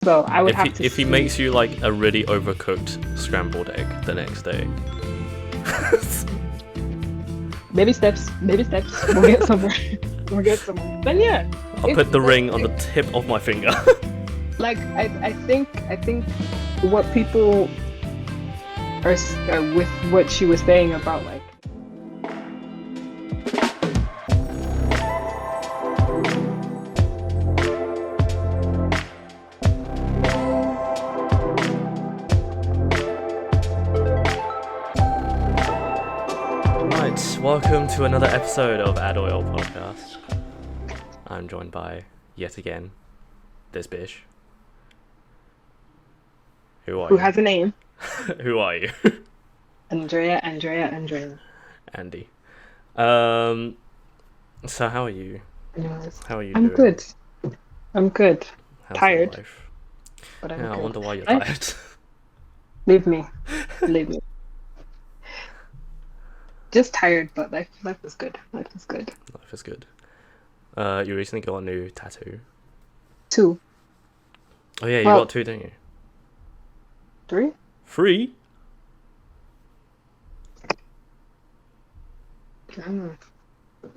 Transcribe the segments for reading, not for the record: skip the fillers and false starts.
So I would If have to if he see. makes you like a really overcooked scrambled egg the next day, Baby steps, baby steps. We'll get somewhere. We'll get somewhere. Then yeah, I'll it's put the like, ring on the tip of my finger. I think what people are with what she was saying about like. Right, welcome to another episode of Add Oil Podcast. I'm joined by, yet again, this bish. Who are Who you? has a name? Who are you? Andrea. Andy. So how are you? Anyways, How are you I'm doing? good. I'm good. How's Tired, life? but I'm Yeah, I good. wonder why you're Right? tired. Leave me. Leave me. Just tired, but life is good. Life is good. Life is good. You recently got a new tattoo. 2. Oh yeah, you Well, got 2, didn't you? 3? 3? I don't know.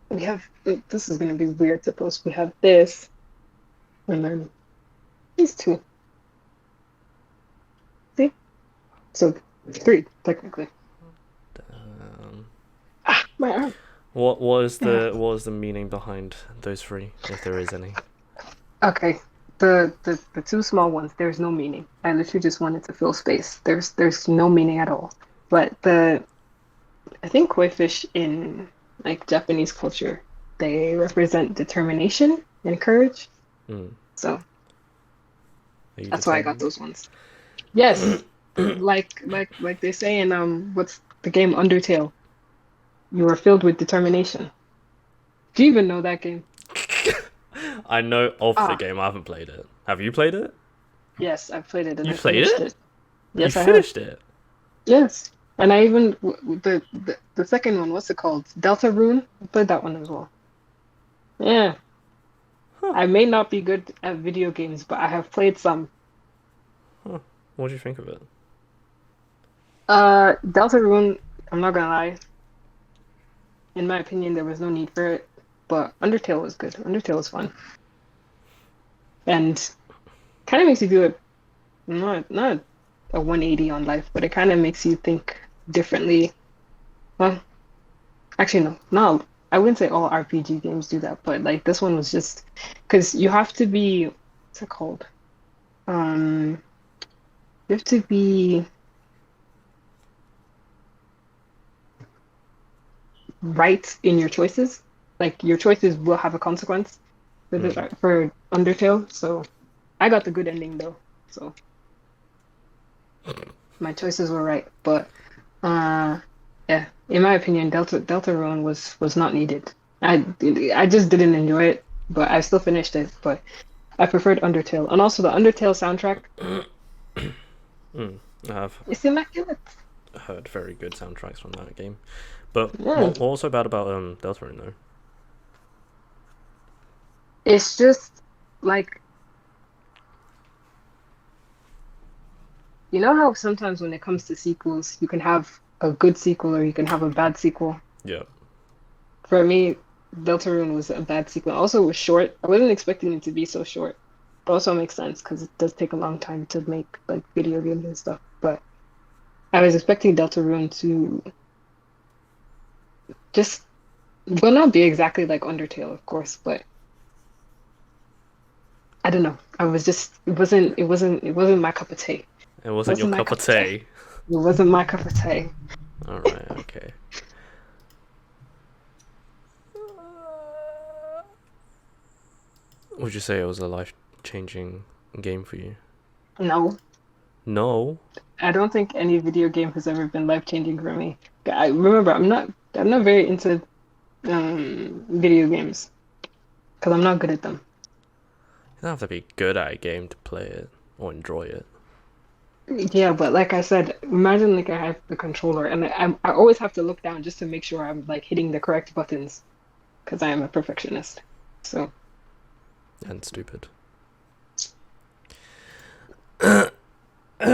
We have. This is gonna be weird to post. We have this, and then these 2. See? So 3 technically. My arm. What was Yeah. the meaning behind those 3, if there is any? Okay. The 2 small ones, there's no meaning. I literally just wanted to fill space. There's no meaning at all. But I think koi fish in like Japanese culture, they represent determination and courage. Mm. So Are you that's why I got determined? those ones. Yes. Like they say in what's the game Undertale? You are filled with determination. Do you even know that game? I know of the Ah, game. I haven't played it. Have you played it? yes, I've played it and You I played finished it? it. You Yes, I have. finished it? Yes. And I even the second one, what's it called? Delta Rune? I played that one as well. Yeah. Huh. I may not be good at video games, but I have played some. Huh. What do you think of it? Delta Rune, I'm not gonna lie. In my opinion, there was no need for it, but Undertale was good. Undertale was fun. And kind of makes you do it not a 180 on life, but it kind of makes you think differently. Well, actually, no, no, I wouldn't say all RPG games do that, but like this one was just because you have to be, what's it called? Um, you have to be right in your choices. Like your choices will have a consequence for Mm. for Undertale. So I got the good ending though, so my choices were right. But uh, yeah, in my opinion, Deltarune was not needed. I just didn't enjoy it, but I still finished it. But I preferred Undertale, and also the Undertale soundtrack Mm. I've is immaculate. heard very good soundtracks from that game. But Yeah, what was so bad about Deltarune though? it's just like you know how sometimes when it comes to sequels, you can have a good sequel or you can have a bad sequel. Yeah. For me, Deltarune was a bad sequel. Also, it was short. I wasn't expecting it to be so short. But also makes sense because it does take a long time to make like video games and stuff. But I was expecting Deltarune to just well not be exactly like Undertale, of course, but I don't know. I was just it wasn't my cup of tea. It It wasn't your wasn't my cup cup of of tea. tea. It wasn't my cup of tea. Alright, okay. Would you say it was a life-changing game for you? No, No. I don't think any video game has ever been life-changing for me. I remember I'm not very into video games because I'm not good at them. You don't have to be good at a game to play it or enjoy it. Yeah, but like I said, imagine like I have the controller and I always have to look down just to make sure I'm like hitting the correct buttons because I am a perfectionist. So And stupid.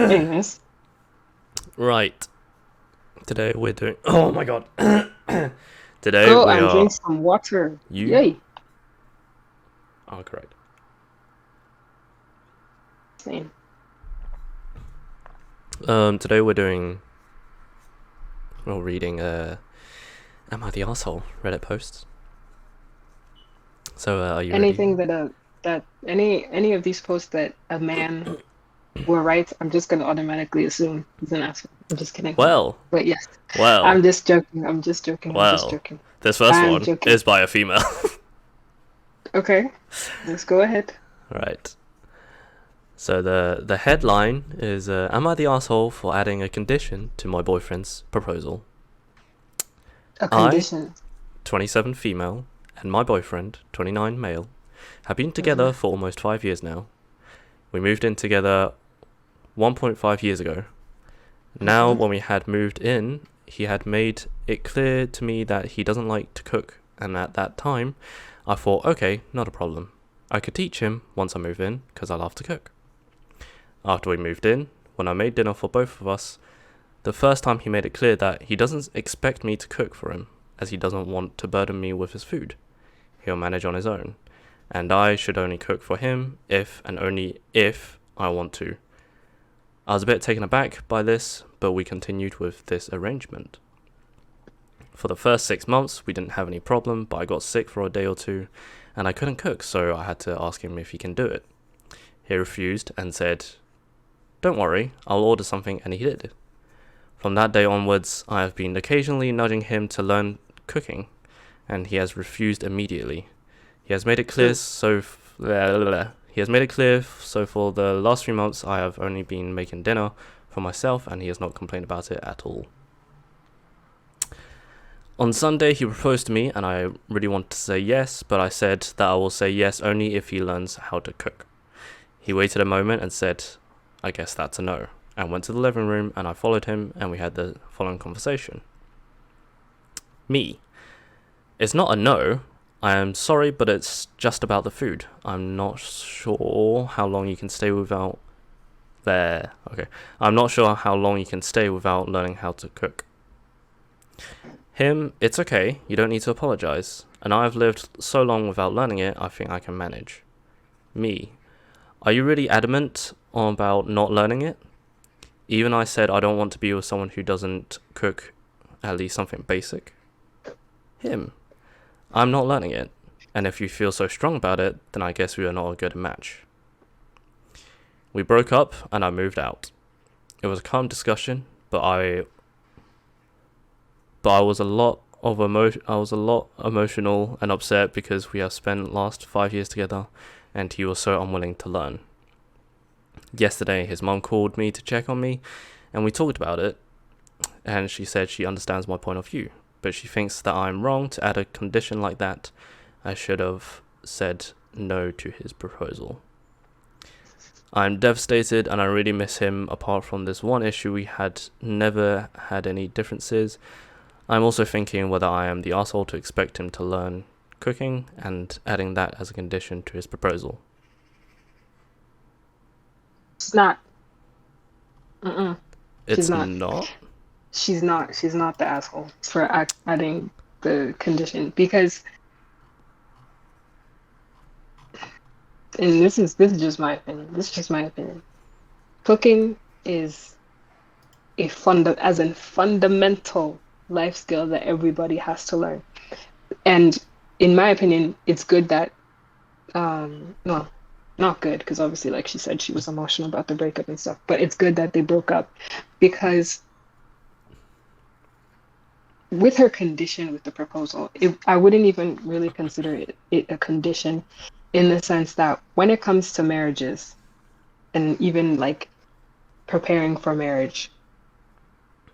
Anyways. Right. Today we're doing. Oh my god. Today Go we and are. drink some water. You Yay. are correct. Same. Today we're doing. Well, reading. Am I the asshole? Reddit posts. So, are you ready? Anything that any of these posts that a man will write, I'm just gonna automatically assume he's an asshole. I'm just kidding. Well, But yes, well, I'm just joking. I'm just joking. I'm just well. joking. This first I'm one joking. is by a female. Okay, let's go ahead. Right. So the headline is Am I the asshole for adding a condition to my boyfriend's proposal? A I, condition. 27 female, and my boyfriend, 29 male, have been Mm-hmm. together for almost 5 years now. We moved in together 1.5 years ago. Now, Mm-hmm. when we had moved in, he had made it clear to me that he doesn't like to cook, and at that time, I thought, okay, not a problem. I could teach him once I move in, because I love to cook. After we moved in, when I made dinner for both of us, the first time he made it clear that he doesn't expect me to cook for him, as he doesn't want to burden me with his food. He'll manage on his own, and I should only cook for him if and only if I want to. I was a bit taken aback by this, but we continued with this arrangement. For the first 6 months, we didn't have any problem, but I got sick for a day or two, and I couldn't cook, so I had to ask him if he can do it. He refused and said, "Don't worry, I'll order something," and he did. From that day onwards, I have been occasionally nudging him to learn cooking, and he has refused immediately. He has made it clear so for the last 3 months I have only been making dinner for myself, and he has not complained about it at all. On Sunday he proposed to me, and I really wanted to say yes, but I said that I will say yes only if he learns how to cook. He waited a moment and said, "I guess that's a no," and went to the living room, and I followed him, and we had the following conversation. Me: "It's not a no. I am sorry, but it's just about the food. I'm not sure how long you can stay without I'm not sure how long you can stay without learning how to cook." Him: "It's okay. You don't need to apologize. And I've lived so long without learning it, I think I can manage." Me: "Are you really adamant about not learning it?" Even I said I don't want to be with someone who doesn't cook at least something basic. Him: "I'm not learning it, and if you feel so strong about it, then I guess we are not a good match." We broke up, and I moved out. It was a calm discussion, but I was a lot emotional and upset because we have spent last 5 years together, and he was so unwilling to learn. Yesterday, his mum called me to check on me, and we talked about it, and she said she understands my point of view, but she thinks that I'm wrong to add a condition like that. I should have said no to his proposal. I'm devastated, and I really miss him. Apart from this one issue, we had never had any differences. I'm also thinking whether I am the asshole to expect him to learn cooking and adding that as a condition to his proposal. She's not. Mm-mm. She's It's not. not? She's not. She's not the asshole for adding the condition because, and this is just my opinion. This is just my opinion. Cooking is a fundamental life skill that everybody has to learn. And in my opinion, it's good that well, not good because obviously, like she said, she was emotional about the breakup and stuff. But it's good that they broke up because with her condition with the proposal, I wouldn't even really consider it a condition in the sense that when it comes to marriages and even like preparing for marriage,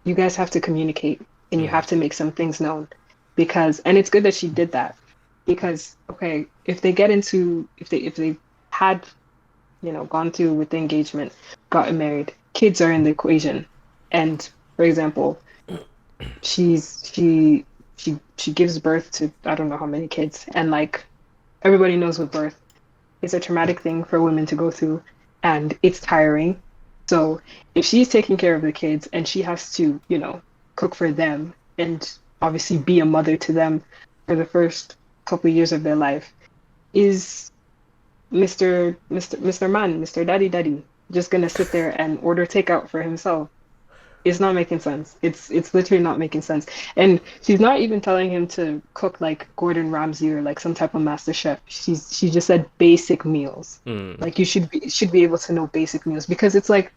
you guys have to communicate and you have to make some things known because, and it's good that she did that because, okay, if they get into, if they had, gone through with the engagement, gotten married, kids are in the equation. And for example, she gives birth to I don't know how many kids, and like everybody knows with birth, it's a traumatic thing for women to go through, and it's tiring. So if she's taking care of the kids and she has to, cook for them and obviously be a mother to them for the first couple years of their life, is Mr. Man, Mr. Daddy Daddy just gonna sit there and order takeout for himself? It's not making sense. It's literally not making sense. And she's not even telling him to cook like Gordon Ramsay or like some type of master chef. She just said basic meals. Mm. Like you should be able to know basic meals because it's like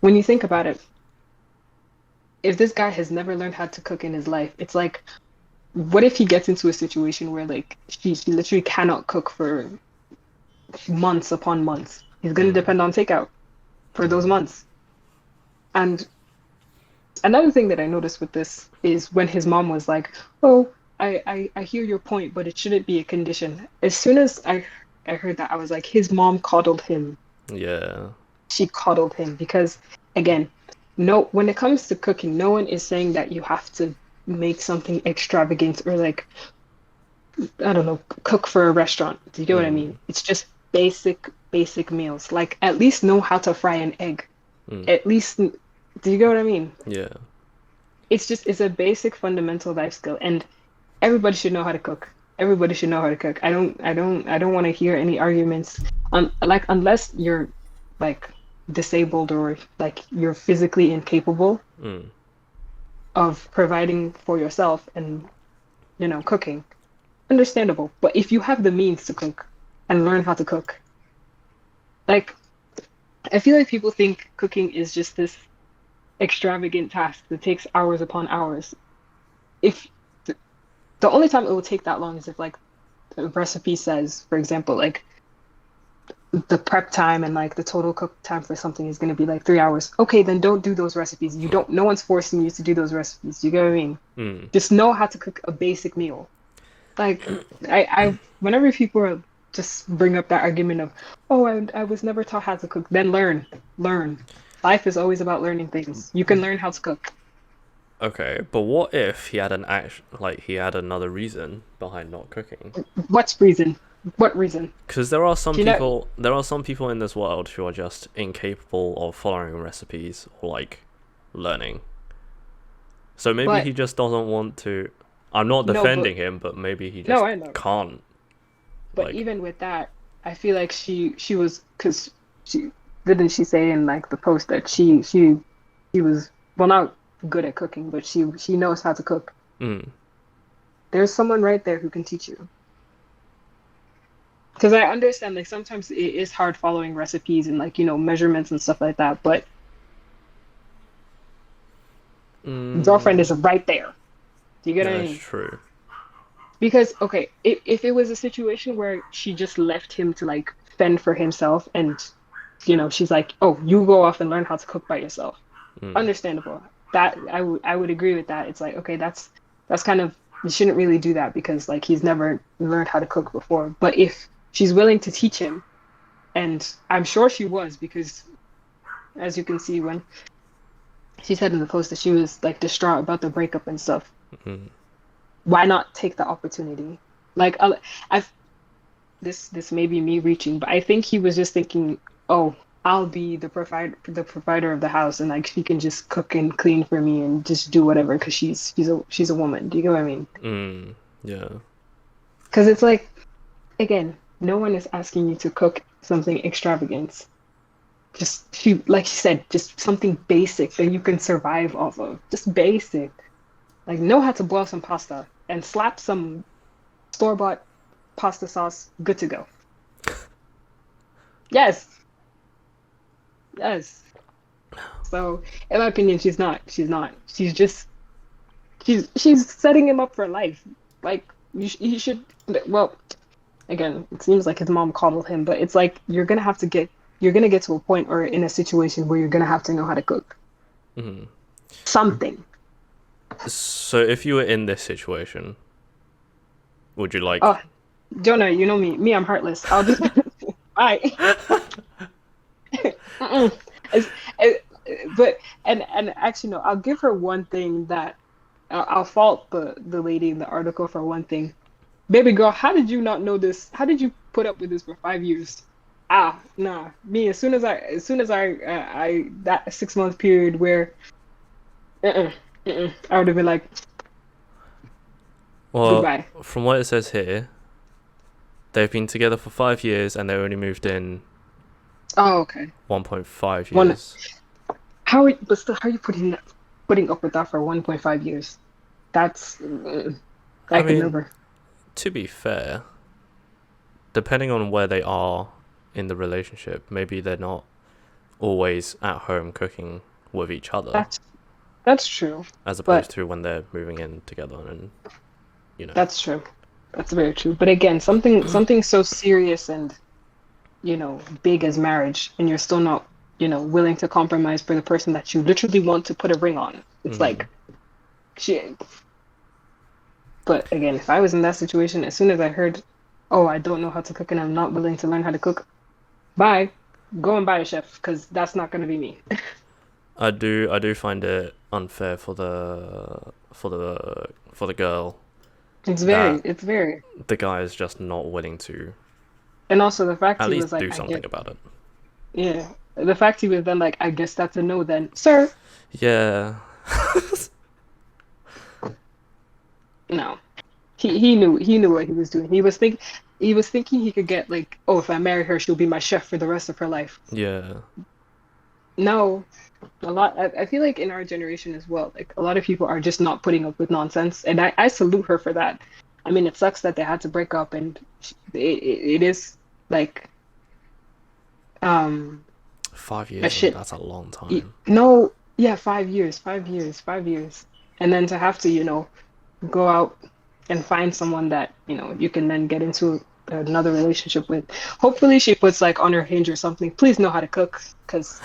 when you think about it, if this guy has never learned how to cook in his life, it's like what if he gets into a situation where like she literally cannot cook for months upon months? He's gonna Mm. depend on takeout for those Mm. months. And another thing that I noticed with this is when his mom was like, "Oh, I hear your point, but it shouldn't be a condition." As soon as I heard that, I was like, his mom coddled him. Yeah. She coddled him because, again, no, when it comes to cooking, no one is saying that you have to make something extravagant or like, I don't know, cook for a restaurant. Do you get what I mean? Mm. It's just basic meals. Like at least know how to fry an egg. Mm. At least, do you get what I mean? Yeah. It's a basic fundamental life skill and everybody should know how to cook. Everybody should know how to cook. I don't want to hear any arguments like unless you're like disabled or like you're physically incapable Mm. of providing for yourself and cooking. Understandable. But if you have the means to cook and learn how to cook, like I feel like people think cooking is just this extravagant task that takes hours upon hours. If the only time it will take that long is if like the recipe says, for example, like the prep time and like the total cook time for something is going to be like 3 hours. Okay, then don't do those recipes. You don't, no one's forcing you to do those recipes. You get what I mean? Mm. Just know how to cook a basic meal. Like whenever people are just bring up that argument of, oh, I was never taught how to cook, then learn. Life is always about learning things. You can learn how to cook. Okay, but what if he had an act like he had another reason behind not cooking? What's reason? What reason? Because there are some people in this world who are just incapable of following recipes or like learning. So maybe But he just doesn't want to. I'm not no, but defending him, but maybe he no, just I know. can't. But Like, even with that, I feel like she was because she didn't she say in like the post that she was well not good at cooking, but she knows how to cook. mm, There's someone right there who can teach you. Because I understand like sometimes it is hard following recipes and like measurements and stuff like that, but girlfriend is mm, right there. Do you get what I that's mean? true. Because okay, if it was a situation where she just left him to like fend for himself and she's like, "Oh, you go off and learn how to cook by yourself." Mm, Understandable. That I would agree with that. It's like, okay, that's kind of you shouldn't really do that because like he's never learned how to cook before. But if she's willing to teach him, and I'm sure she was because as you can see when she said in the post that she was like distraught about the breakup and stuff, mm, why not take the opportunity? Like I've this may be me reaching, but I think he was just thinking, oh, I'll be the provider of the house, and like she can just cook and clean for me and just do whatever because she's a woman. Do you get what I mean? mm, yeah. Because it's like again, no one is asking you to cook something extravagant. Just like she said, just something basic that you can survive off of. Just basic. Like know how to boil some pasta and slap some store-bought pasta sauce. Good to go. Yes, yes. So, in my opinion, she's not. She's not. She's just. She's setting him up for life. Like he should. Well, again, it seems like his mom coddled him, but it's like You're gonna get to a point or in a situation where you're gonna have to know how to cook Mm. something. So if you were in this situation, would you like? Oh, Jonah, you know me. Me, I'm heartless. I'll just. I. Mm-mm. It's, it, but and actually no, I'll give her one thing that I'll fault the lady in the article for one thing. Baby girl, how did you not know this? How did you put up with this for 5 years? Nah. Me, as soon as I that 6 month period where, uh-uh, I would have been like, Well, goodbye. from what it says here, they've been together for 5 years and they only moved in Oh, okay. 1.5 One, years. but still, how are you putting up with that for 1.5 years? That's, I I could mean, never. to be fair, depending on where they are in the relationship, maybe they're not always at home cooking with each other, That's that's true. as opposed But to when they're moving in together and, you know. that's true. That's very true. But again, something so serious and, big as marriage, and you're still not, willing to compromise for the person that you literally want to put a ring on. It's Mm. like, shit. But again, if I was in that situation, as soon as I heard, oh, I don't know how to cook and I'm not willing to learn how to cook, bye. Go and buy a chef because that's not going to be me. I do find it unfair for the girl that It's very. the guy is just not willing to And also the fact at he least was like, do I something get, about it. yeah. The fact he was then like, I guess that's a no then. Sir, Yeah. no. He knew what he was doing. He was thinking he could get like, oh, if I marry her, she'll be my chef for the rest of her life. Yeah. No, I feel like in our generation as well, like a lot of people are just not putting up with nonsense, and I salute her for that. I mean, it sucks that they had to break up, and it is like um Five a years though, shit. that's a long time. No, yeah, 5 years, 5 years, 5 years, and then to have to go out and find someone that you can then get into another relationship with. Hopefully, she puts like on her hinge or something. Please know how to cook, because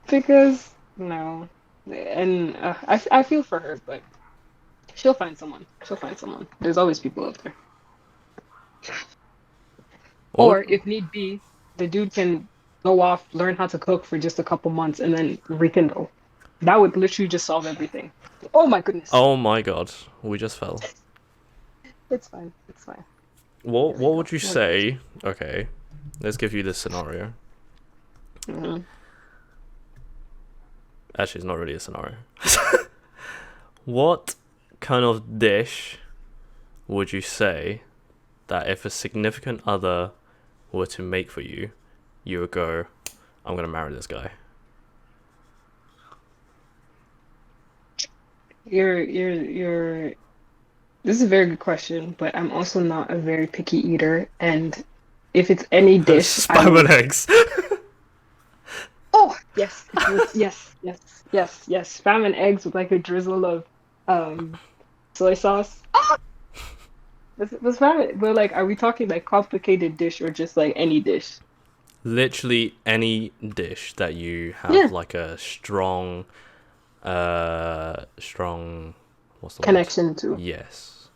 because no, and I feel for her, but she'll find someone. She'll find someone. There's always people out there. What Or if need be, the dude can go off, learn how to cook for just a couple months, and then rekindle. That would literally just solve everything. Oh my goodness. Oh my god, we just fell. It's fine. It's fine. What There we what go. would you We're good. say? Okay, let's give you this scenario. Mhm. Actually, it's not really a scenario. What kind of dish would you say that if a significant other were to make for you, you would go, I'm gonna marry this guy? You're This is a very good question, but I'm also not a very picky eater, and if it's any dish, I Spam will. and eggs. Oh, yes, if it was, yes, yes, yes, yes. Spam and eggs with like a drizzle of um soy sauce. Ah, was spam, but like, are we talking like complicated dish or just like any dish? Literally any dish that you have Yeah, like a strong, what's the word? connection to. Yes.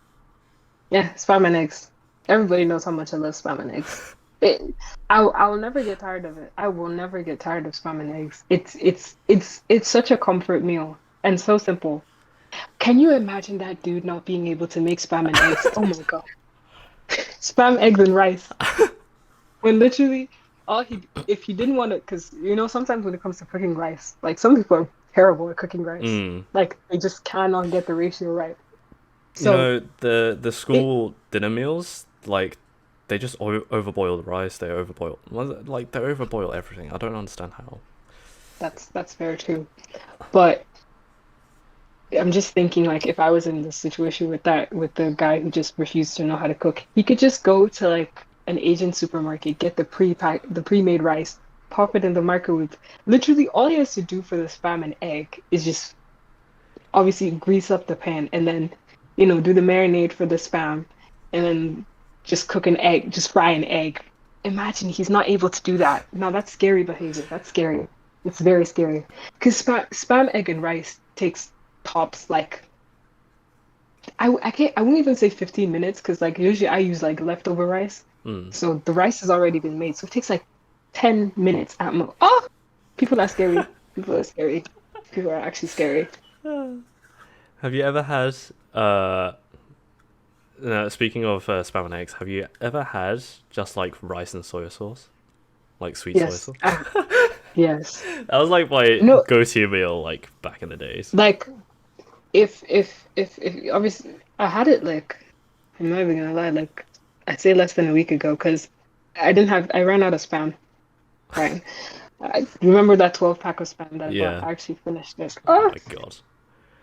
Yeah, spam and eggs. Everybody knows how much I love spam and eggs. It, I will never get tired of it. I will never get tired of spam and eggs. It's such a comfort meal and so simple. Can you imagine that dude not being able to make spam and eggs? Oh my God. Spam, eggs, and rice. When literally if he didn't want to, because sometimes when it comes to cooking rice, like some people are terrible at cooking rice. Mm. Like they just cannot get the ratio right. You So know the it school dinner meals, like they just overboil the rice. They overboil, like they overboil everything. I don't understand how. that's fair too. But I'm just thinking like if I was in this situation with the guy who just refused to know how to cook, he could just go to like an Asian supermarket, get the pre-made rice, pop it in the microwave. Literally all he has to do for the spam and egg is just obviously grease up the pan and then, do the marinade for the spam and then just cook an egg, just fry an egg. Imagine he's not able to do that. Now that's scary behavior. That's scary. It's very scary. Because spam, egg, and rice takes tops like I can't I won't even say 15 minutes because like usually I use like leftover rice. Mm. So the rice has already been made. So it takes like 10 minutes at most. Oh, people are scary. People are scary. People are actually scary. Have you ever had Speaking of spam and eggs, have you ever had just like rice and soy sauce, like sweet soy Yes. sauce? Yes. That was like my No, go-to meal, like back in the days. like if obviously I had it like I'm not even gonna lie, like I'd say less than a week ago because I ran out of spam. Right. I remember that 12 pack of spam that I bought. Yeah. I actually finished it. Oh Oh, my god.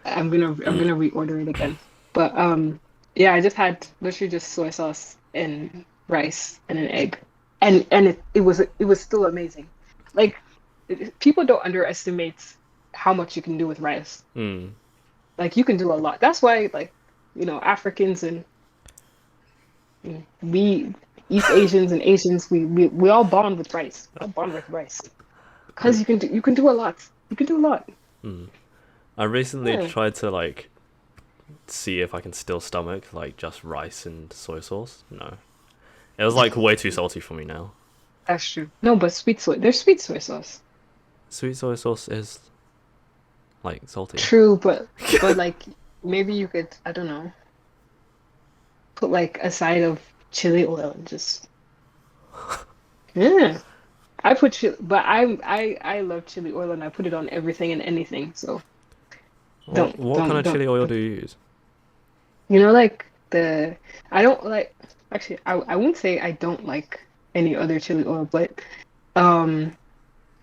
I'm gonna reorder it again. But yeah, I just had literally just soy sauce and rice and an egg. And it was still amazing. Like people don't underestimate how much you can do with rice. Mm. Like you can do a lot. That's why like, Africans and we East Asians and Asians, we all bond with rice. We all bond with rice. Because you can do a lot. You can do a lot. Mm. I recently Yeah, tried to like see if I can still stomach like just rice and soy sauce. No, it was like way too salty for me now. that's true. No, but there's sweet soy sauce. Sweet soy sauce is like salty. True, but like maybe you could, I don't know, put like a side of chili oil and just yeah. I put chili, but I love chili oil and I put it on everything and anything. So What kind of don't. chili oil do you use? Like I don't like actually I wouldn't say I don't like any other chili oil, but um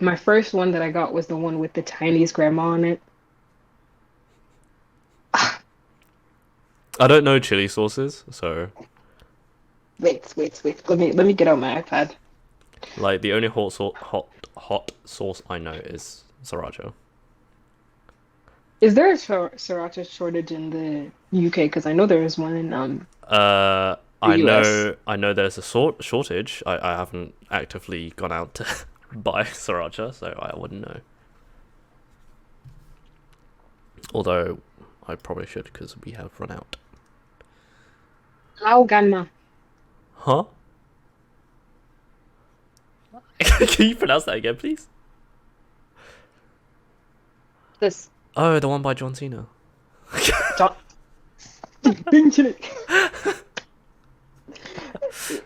my first one that I got was the one with the Chinese grandma on it. I don't know chili sauces, so Wait. Let me get out my iPad. like the only hot sauce I know is sriracha. Is there a sriracha shortage in the UK? Because I know there is one in the US. I know there's a shortage. I haven't actively gone out to buy sriracha, so I wouldn't know. Although I probably should because we have run out. Laoganma. Huh? Can you pronounce that again, please? This Oh, the one by John Cena. John Bing chili.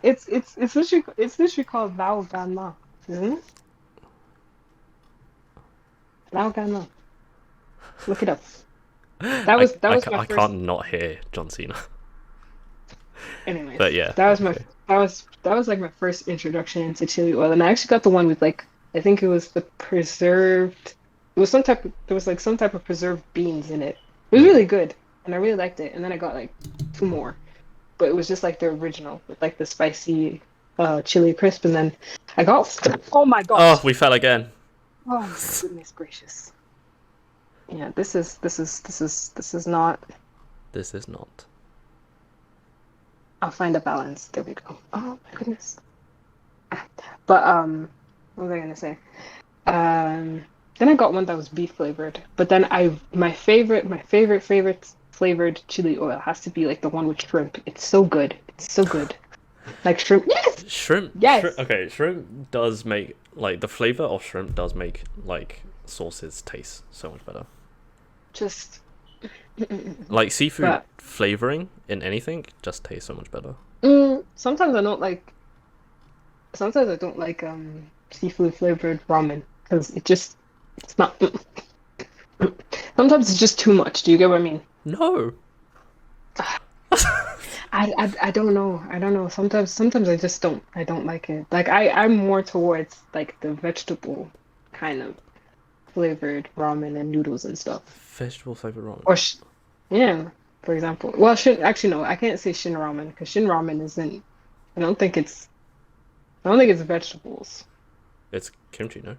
It's literally called Laoganma. Isn't it? Laoganma. Look it up. That was my I first. can't not hear John Cena. Anyways, But yeah, that was my okay. that was like my first introduction into chili oil, and I actually got the one with like I think it was the preserved. It was there was like some type of preserved beans in it. It was Mm. really good, and I really liked it. And then I got like two more, but it was just like the original with like the spicy chili crisp, and then I got oh my Oh, gosh, we fell again. oh my goodness gracious, yeah, this is not. This is not. I'll find a balance. There we go. Oh my goodness. But what was I gonna say? Um, then I got one that was beef flavored. But then my favorite flavored chili oil has to be like the one with shrimp. It's so good. It's so good. Like shrimp. Yes, Shrimp. yes. Okay, shrimp does make like the flavor of shrimp does make like sauces taste so much better. Just. Like seafood But flavoring in anything just tastes so much better. sometimes I don't like. Sometimes I don't like seafood flavored ramen because it's not. Sometimes it's just too much. Do you get what I mean? No. I don't know. I don't know. Sometimes I don't like it. Like I'm more towards like the vegetable kind of flavored ramen and noodles and stuff. Vegetable flavored ramen. Or yeah, for example. Well, shin actually no, I can't say shin ramen because shin ramen isn't. I don't think it's. I don't think it's vegetables. It's kimchi, no?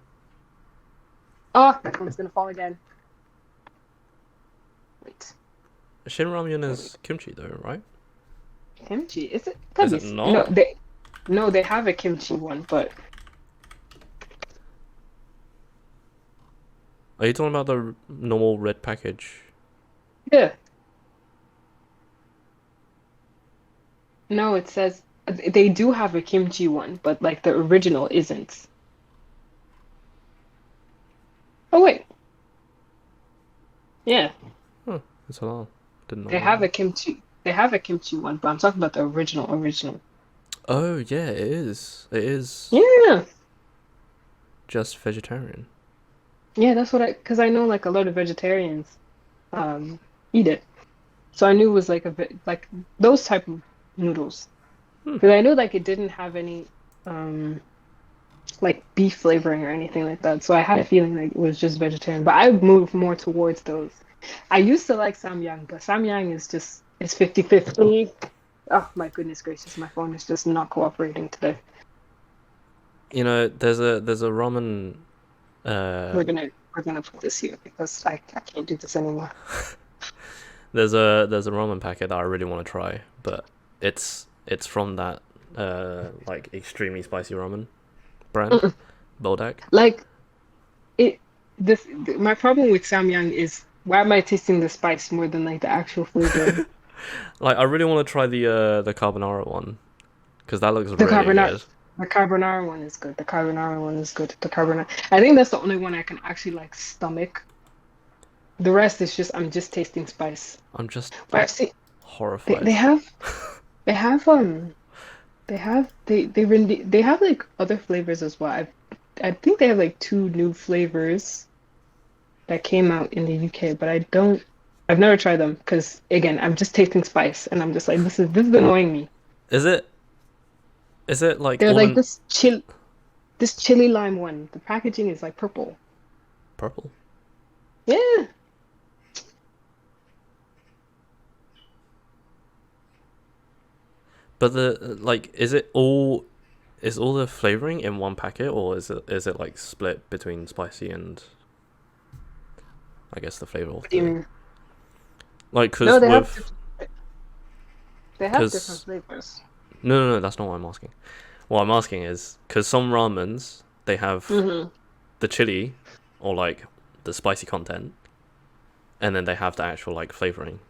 Oh, it's gonna fall again. Wait, Shin ramen is kimchi though, right? kimchi? Is it? Is Could be. it No, not? they have a kimchi one, but Are you talking about the normal red package? yeah. No, it says they do have a kimchi one, but like the original isn't. Oh wait, yeah, Huh, it's halal. Did not they know have that. a kimchi. they have a kimchi one, but I'm talking about the original. Oh yeah, it is. It is Yeah, just vegetarian. yeah, that's what because I know like a lot of vegetarians um eat it, so I knew it was like a bit like those type of noodles Hmm. because I knew like it didn't have any um like beef flavoring or anything like that, so I had a feeling like it was just vegetarian. But I moved more towards those. I used to like samyang, but samyang is just it's 50-50. Oh my goodness gracious, my phone is just not cooperating today. You know, there's a ramen. Uh, We're gonna put this here because I can't do this anymore. there's a ramen packet that I really want to try, but it's from that like extremely spicy ramen brand, Mm-mm. Bodak. Like it my problem with samyang is why am I tasting the spice more than like the actual flavoring? Like I really want to try the carbonara one because that looks The really carbonara good. the carbonara one is good. The carbonara one is good. The carbonara I think that's the only one I can actually like stomach. The rest is just I'm just tasting spice. I'm just But I've seen they horrified. have they have they have like other flavors as well. I think they have like two new flavors that came out in the UK, but I've never tried them because again, I'm just tasting spice and I'm just like this is annoying me. Is it like They're all like in this chili lime one. The packaging is like purple. purple? Yeah. But the like, is all the flavoring in one packet, or is it like split between spicy and I guess the flavor of What do you the mean? like? No, Because with they have different because flavors. no, that's not what I'm asking. What I'm asking is because some ramens they have Hmm. the chili or like the spicy content, and then they have the actual like flavoring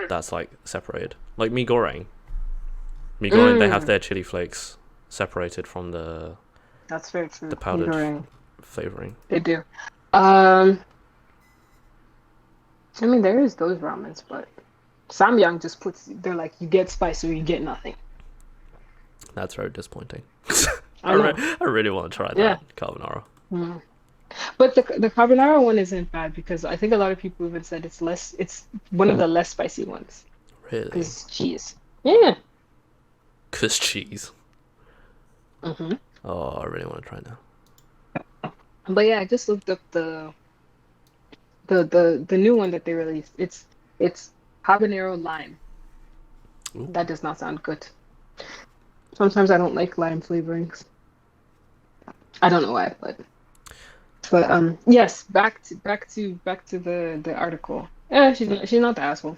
that's like separated. Like mee goreng they have Mm, their chili flakes separated from that's very the true. powdered flavoring. They do. Um, I mean, there is those ramens, but Samyang just they're like, you get spice or you get nothing. That's very disappointing. I know. I really want to try Yeah. that carbonara. Mm. But the carbonara one isn't bad because I think a lot of people even said it's one of the less spicy ones Really? because cheese. Yeah. Cause cheese. Hmm. Oh, I really want to try now. But yeah, I just looked up the new one that they released. It's habanero lime. Ooh. That does not sound good. Sometimes I don't like lime flavorings. I don't know why, but yes, back to the article. Yeah, she's not the asshole.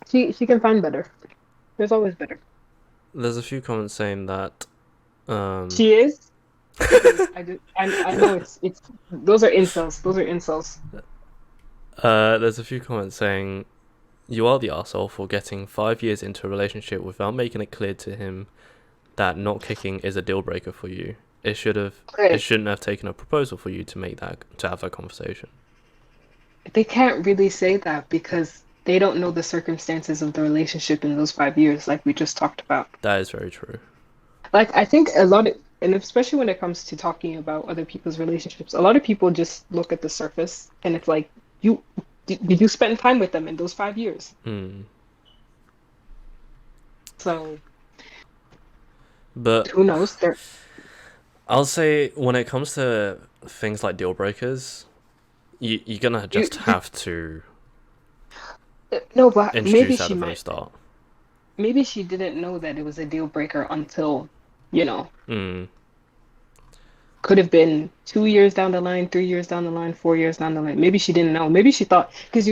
She can find better. There's always better. There's a few comments saying that um She is. She is. I know it's those are insults. Those are insults. there's a few comments saying you are the arsehole for getting 5 years into a relationship without making it clear to him that not kicking is a deal breaker for you. It Okay. shouldn't have taken a proposal for you to have that conversation. They can't really say that because they don't know the circumstances of the relationship in those 5 years, like we just talked about. That is very true. Like I think a lot of, and especially when it comes to talking about other people's relationships, a lot of people just look at the surface and it's like, you did you spend time with them in those 5 years? Hmm. So But who knows? They're I'll say when it comes to things like deal breakers, you're gonna just you have to no, but introduce at the very start. maybe she didn't know that it was a deal breaker until, you know, Mm, could have been 2 years down the line, 3 years down the line, 4 years down the line. Maybe she didn't know. Maybe she thought, because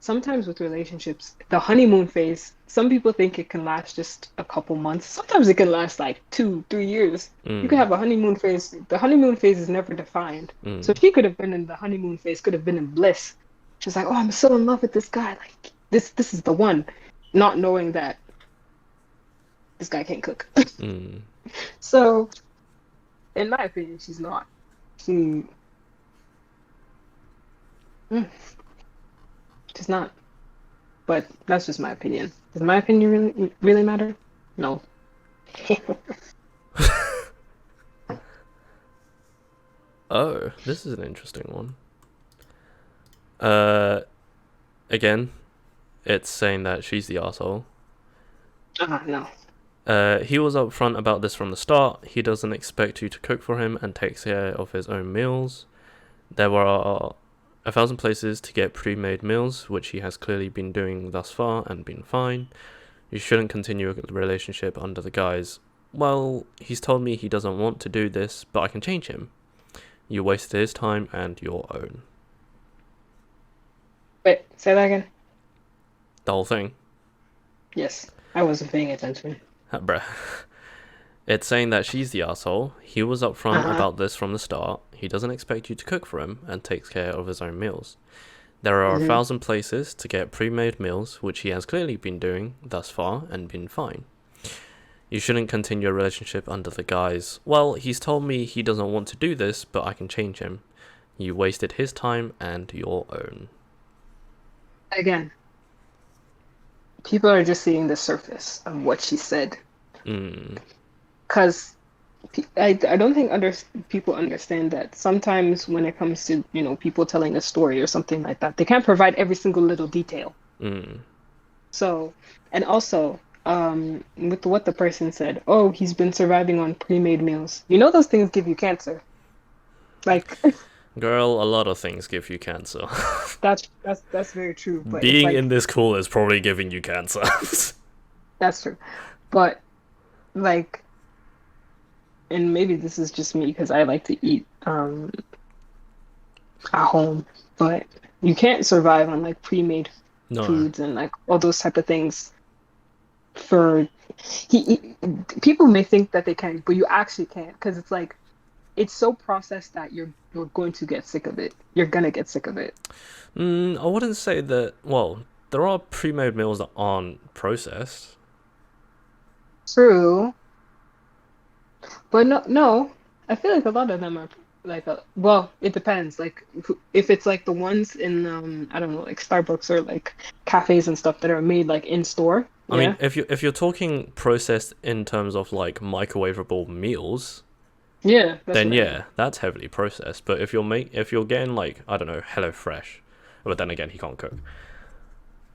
sometimes with relationships, the honeymoon phase, some people think it can last just a couple months. Sometimes it can last like 2, 3 years. You could mm, have a honeymoon phase. The honeymoon phase is never defined. So mm, she could have been in the honeymoon phase, could have been in bliss. She's like, oh, I'm so in love with this guy. Like this is the one, not knowing that this guy can't cook. mm. So, in my opinion, she's not. She, mm, she's not. but that's just my opinion. Does my opinion really matter? No. Oh, this is an interesting one. Uh, again, it's saying that she's the asshole. No. He was upfront about this from the start. He doesn't expect you to cook for him and takes care of his own meals. There were 1,000 places to get pre-made meals, which he has clearly been doing thus far and been fine. You shouldn't continue a relationship under the guise, well, he's told me he doesn't want to do this, but I can change him. You wasted his time and your own. Wait, say that again. The whole thing. Yes, I wasn't paying attention. Bruh. It's saying that she's the asshole. He was upfront Uh-huh. about this from the start. He doesn't expect you to cook for him and takes care of his own meals. There are hmm 1,000 places to get pre-made meals, which he has clearly been doing thus far and been fine. You shouldn't continue a relationship under the guise, well, he's told me he doesn't want to do this, but I can change him. You wasted his time and your own. Again, people are just seeing the surface of what she said. Mm. Because I don't think people understand that sometimes when it comes to, people telling a story or something like that, they can't provide every single little detail. Mm. So, and also, with what the person said, oh, he's been surviving on pre-made meals. You know those things give you cancer. Like, Girl, a lot of things give you cancer. that's very true. But it's Being in like this call is probably giving you cancer. that's true. But like, and maybe this is just me because I like to eat at home, but you can't survive on like pre-made No. foods and like all those type of things for people may think that they can, but you actually can't because it's like it's so processed that you're going to get sick of it. You're gonna get sick of it. I wouldn't say that. Well, there are pre-made meals that aren't processed. True, but no. I feel like a lot of them are like well, it depends. Like if it's like the ones in I don't know, like Starbucks or like cafes and stuff that are made like in store. I mean, Yeah. if you're talking processed in terms of like microwavable meals, Yeah, that's then what I mean. yeah, that's heavily processed. But if you're getting like I don't know HelloFresh, but then again he can't cook.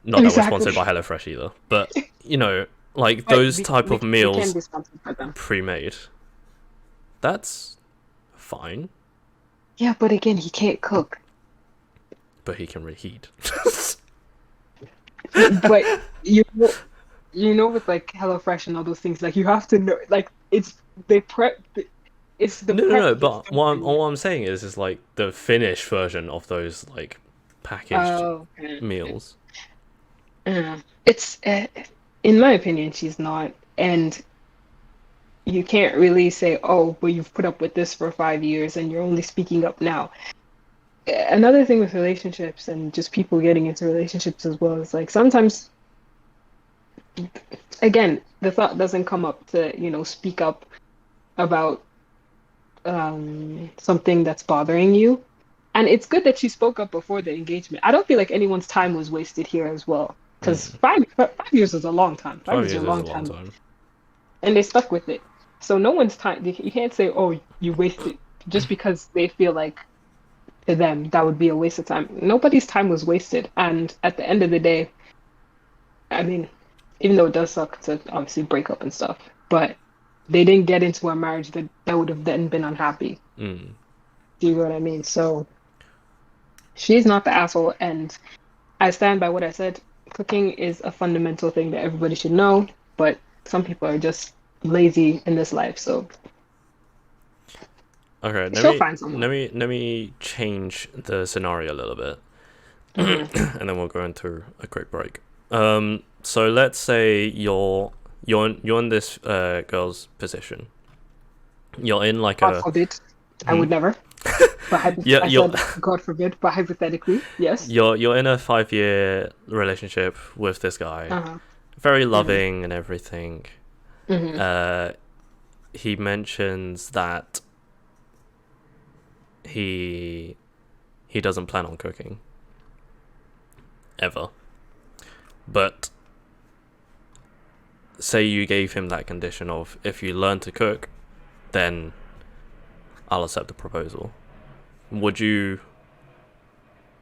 Not that we're sponsored Exactly. by HelloFresh either, but you know like But those type of we can meals be sponsored by them. pre-made, that's fine, Yeah, but again, he can't cook. but he can reheat. But with like HelloFresh and all those things, like you have to know, like they prep, it's the No, no, prep no. gets But done for you. what I'm saying is like the finished version of those like packaged Oh, okay. meals. It's in my opinion, she's not, and you can't really say, oh, but you've put up with this for 5 years and you're only speaking up now. Another thing with relationships and just people getting into relationships as well is like sometimes, again, the thought doesn't come up to, speak up about something that's bothering you. And it's good that she spoke up before the engagement. I don't feel like anyone's time was wasted here as well. Because Mm. 5 years is a long time. Five Five years is a years is a long long time. time. And they stuck with it. So no one's time, you can't say, oh, you wasted, just because they feel like to them that would be a waste of time. Nobody's time was wasted. And at the end of the day, I mean, even though it does suck to obviously break up and stuff, but they didn't get into a marriage that would have then been unhappy. Mm. Do you know what I mean? So she's not the asshole, and I stand by what I said. Cooking is a fundamental thing that everybody should know, but some people are just lazy in this life, so Okay, let she'll me find let someone. me let me change the scenario a little bit, hmm and then we'll go into a quick break. So let's say you're in this girl's position. You're in like God a forbid. I hmm? would never. But Yeah, I said, God forbid, but hypothetically, yes. you're in a 5 year relationship with this guy, Uh-huh. very hmm loving and everything. hmm Uh, he mentions that he he doesn't plan on cooking ever. But say you gave him that condition of, if you learn to cook, then I'll accept the proposal. Would you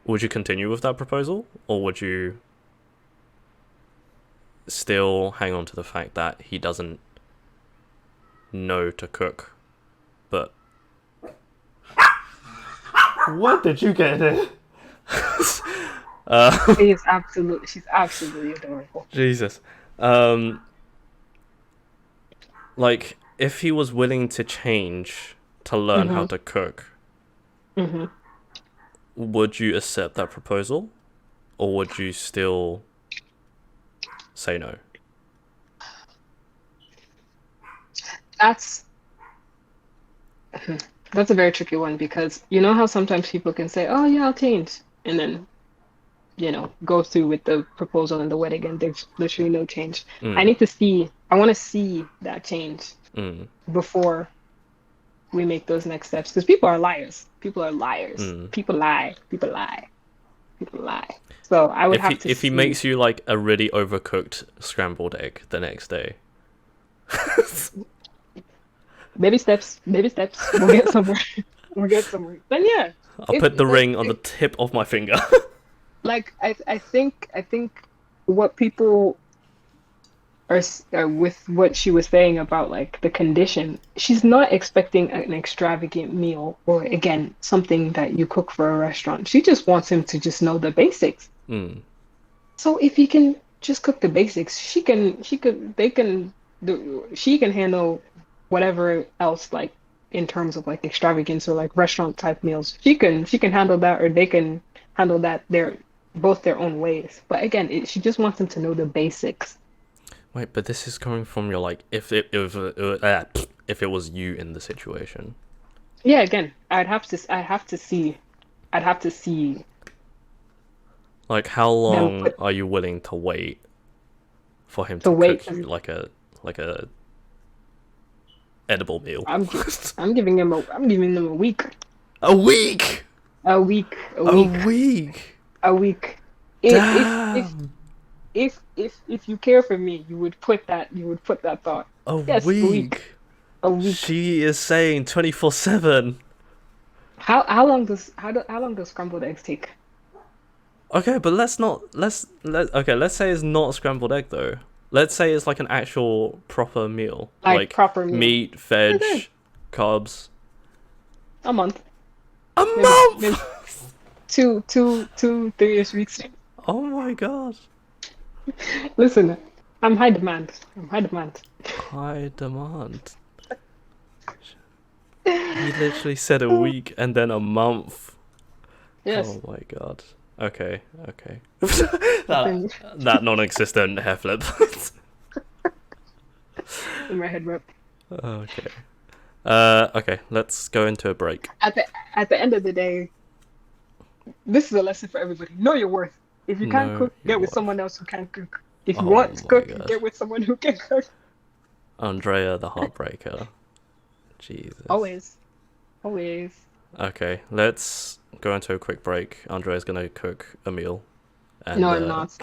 continue with that proposal, or would you still hang on to the fact that he doesn't know to cook, but what did you get in? She's absolutely adorable. Jesus. Like, if he was willing to change to learn how to cook, would you accept that proposal, or would you still say no? That's a very tricky one, because you know how sometimes people can say, "Oh yeah, I'll change," and then go through with the proposal and the wedding, and there's literally no change. I want to see that change before we make those next steps, because people are liars. People lie. So I would have to if he makes you like a really overcooked scrambled egg the next day. Baby steps. We'll get somewhere. Then yeah. I'll put the ring on the tip of my finger. Like I think what people are with what she was saying about like the condition, she's not expecting an extravagant meal, or again something that you cook for a restaurant. She just wants him to just know the basics. So if he can just cook the basics, she can handle whatever else, like in terms of like extravagance or like restaurant type meals. She can handle that, or they can handle that. They're both their own ways. But again, she just wants him to know the basics. Wait, but this is coming from your like, if it was you in the situation. Yeah, again, I'd have to see. Like, how long are you willing to wait for him to cook you like a edible meal? I'm giving him a week. A week. A week. Damn. If you care for me, you would put that thought. A week. She is saying 24/7. How long does scrambled eggs take? Okay, but let's say it's not a scrambled egg though. Let's say it's like an actual proper meal. Like proper meal. Meat, veg, carbs. A month. Maybe 2-3 weeks. Oh my god. Listen, I'm high demand. High demand. You literally said a week and then a month. Yes. Oh my god. Okay. that non-existent hair flip. In my head rep. Okay. Okay, let's go into a break. At the end of the day, this is a lesson for everybody. Know your worth. If you can't cook, get with someone else who can cook. If you want to cook, get with someone who can cook. Andrea the Heartbreaker. Jesus. Always. Okay, let's go into a quick break. Andrea's gonna cook a meal. And, no, I'm not.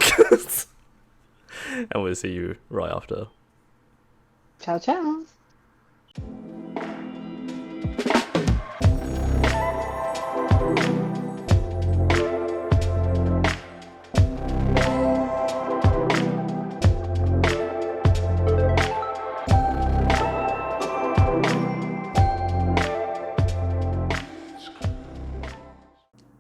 And we'll see you right after. Ciao, ciao.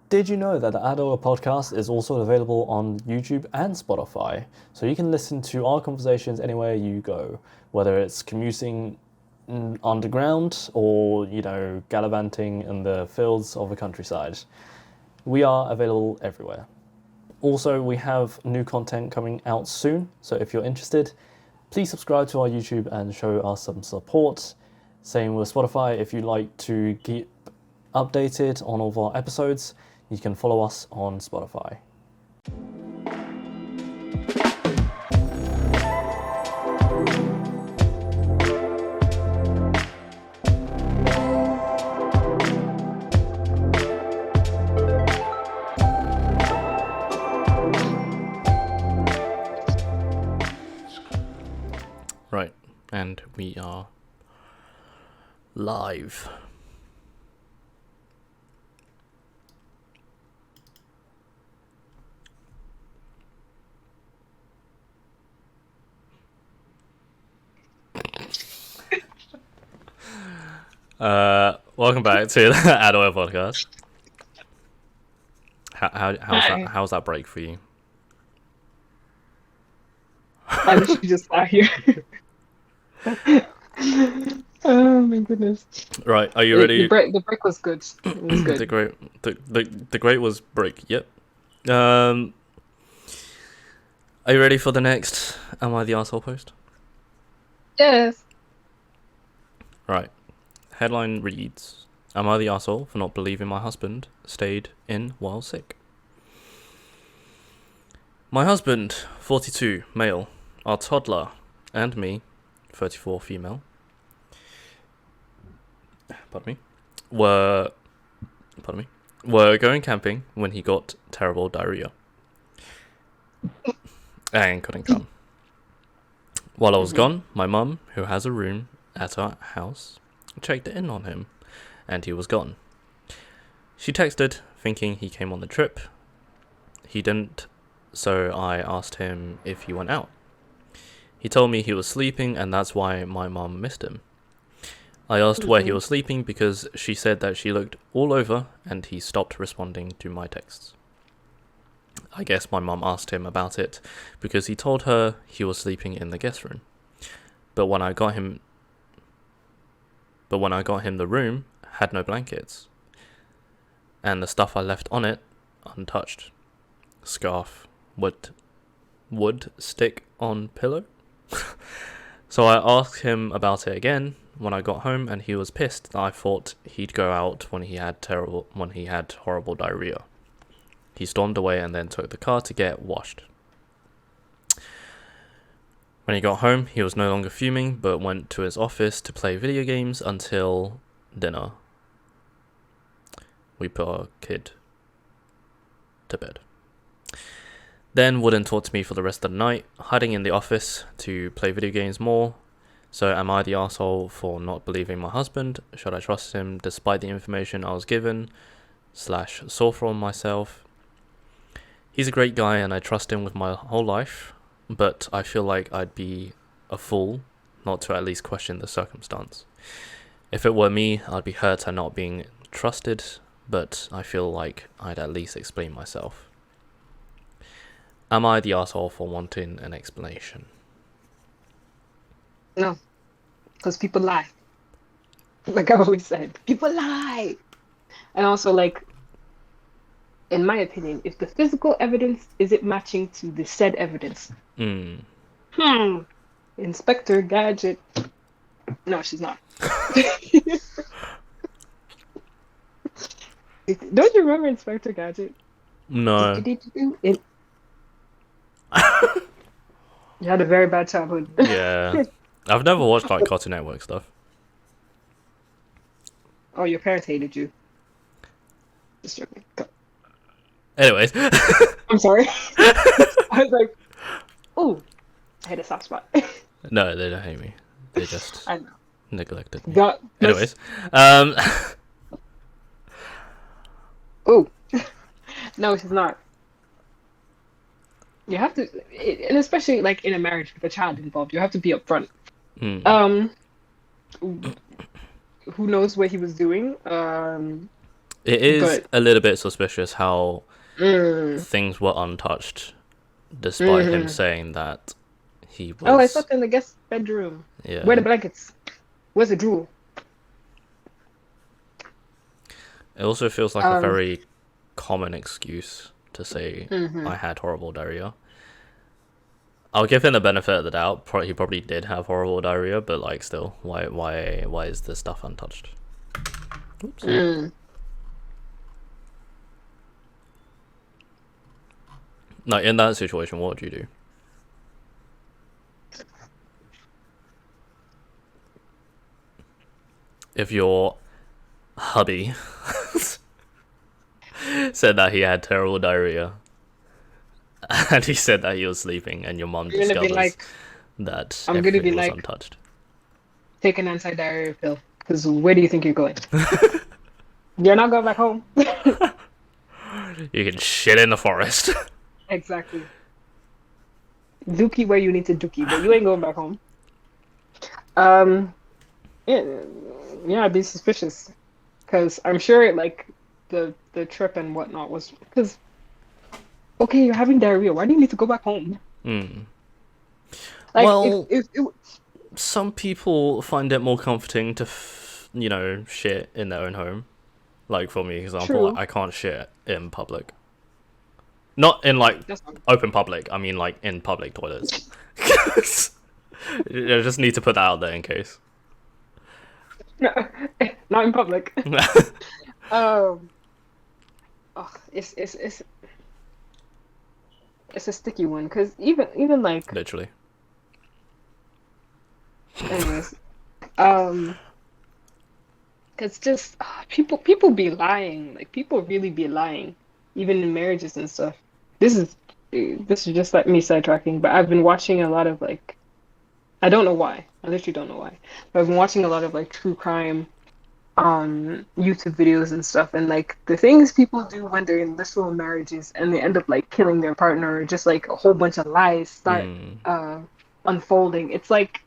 Did you know that the AITA podcast is also available on YouTube and Spotify? So you can listen to our conversations anywhere you go, whether it's commuting underground or, gallivanting in the fields of the countryside. We are available everywhere. Also, we have new content coming out soon, so if you're interested, please subscribe to our YouTube and show us some support. Same with Spotify. If you'd like to keep updated on all of our episodes, you can follow us on Spotify. And we are live. Welcome back to the Ad Oil Podcast. How's that break for you? I literally just sat here. Oh my goodness. Right, are you ready? The break was good. It was good. the great was break. Yep. Are you ready for the next Am I the Arsehole post? Yes. Right. Headline reads, Am I the arsehole for not believing my husband stayed in while sick? My husband, 42, male, our toddler, and me, 34, female, were going camping when he got terrible diarrhea and couldn't come. While I was gone, my mum, who has a room at our house, checked in on him, and he was gone. She texted, thinking he came on the trip. He didn't, so I asked him if he went out. He told me he was sleeping, and that's why my mum missed him. I asked where he was sleeping because she said that she looked all over, and he stopped responding to my texts. I guess my mum asked him about it because he told her he was sleeping in the guest room. But when I got him the room had no blankets, and the stuff I left on it untouched. Scarf, wood stick on pillow. So I asked him about it again when I got home, and he was pissed that I thought he'd go out when he had horrible diarrhea. He stormed away and then took the car to get washed. When he got home, he was no longer fuming, but went to his office to play video games until dinner. We put our kid to bed. Then wouldn't talk to me for the rest of the night, hiding in the office to play video games more. So am I the arsehole for not believing my husband? Should I trust him despite the information I was given? / sore from myself. He's a great guy and I trust him with my whole life, but I feel like I'd be a fool not to at least question the circumstance. If it were me, I'd be hurt at not being trusted, but I feel like I'd at least explain myself. Am I the arsehole for wanting an explanation? No, because people lie. Like I've always said, people lie. And also, like, in my opinion, if the physical evidence isn't matching to the said evidence, Inspector Gadget. No, she's not. Don't you remember Inspector Gadget? No. You had a very bad childhood. Yeah. I've never watched like Cartoon Network stuff. Oh, your parents hated you. Just joking. Anyways. I'm sorry. I was like, oh, I hit a soft spot. No, they don't hate me. They just I know. neglected me. God, Anyways. Oh. No, she's not. You have to, and especially like in a marriage with a child involved, you have to be upfront. Who knows what he was doing? It is a little bit suspicious how things were untouched, despite him saying that he was. Oh, I slept in the guest bedroom. Yeah. Where are the blankets? Where's the drool? It also feels like a very common excuse to say I had horrible diarrhea. I'll give him the benefit of the doubt. He probably did have horrible diarrhea, but like, still, why is this stuff untouched? Oops. Like, in that situation, what would you do? If your hubby said that he had terrible diarrhea, and he said that he was sleeping, and your mom discovers that everything was untouched. take an anti-diarrhea pill. Because where do you think you're going? You're not going back home. You can shit in the forest. Exactly. Dookie where you need to dookie, but you ain't going back home. Um, yeah, yeah, I'd be suspicious because I'm sure like the trip and whatnot was because okay, you're having diarrhea. Why do you need to go back home? Hmm. Like Well, if it, some people find it more comforting to, shit in their own home. Like for me, example, true, I can't shit in public. Not in like that's not open public. I mean like in public toilets. I just need to put that out there in case. no, not in public. Um, oh, it's a sticky one because even like Literally. anyways, um, because just people be lying. Like people really be lying, even in marriages and stuff. This is this is just like me sidetracking, but I've been watching a lot of like I don't know why. I literally don't know why. But I've been watching a lot of like true crime YouTube videos and stuff and like the things people do when they're in literal marriages and they end up like killing their partner or just like a whole bunch of lies start Mm, uh unfolding. It's like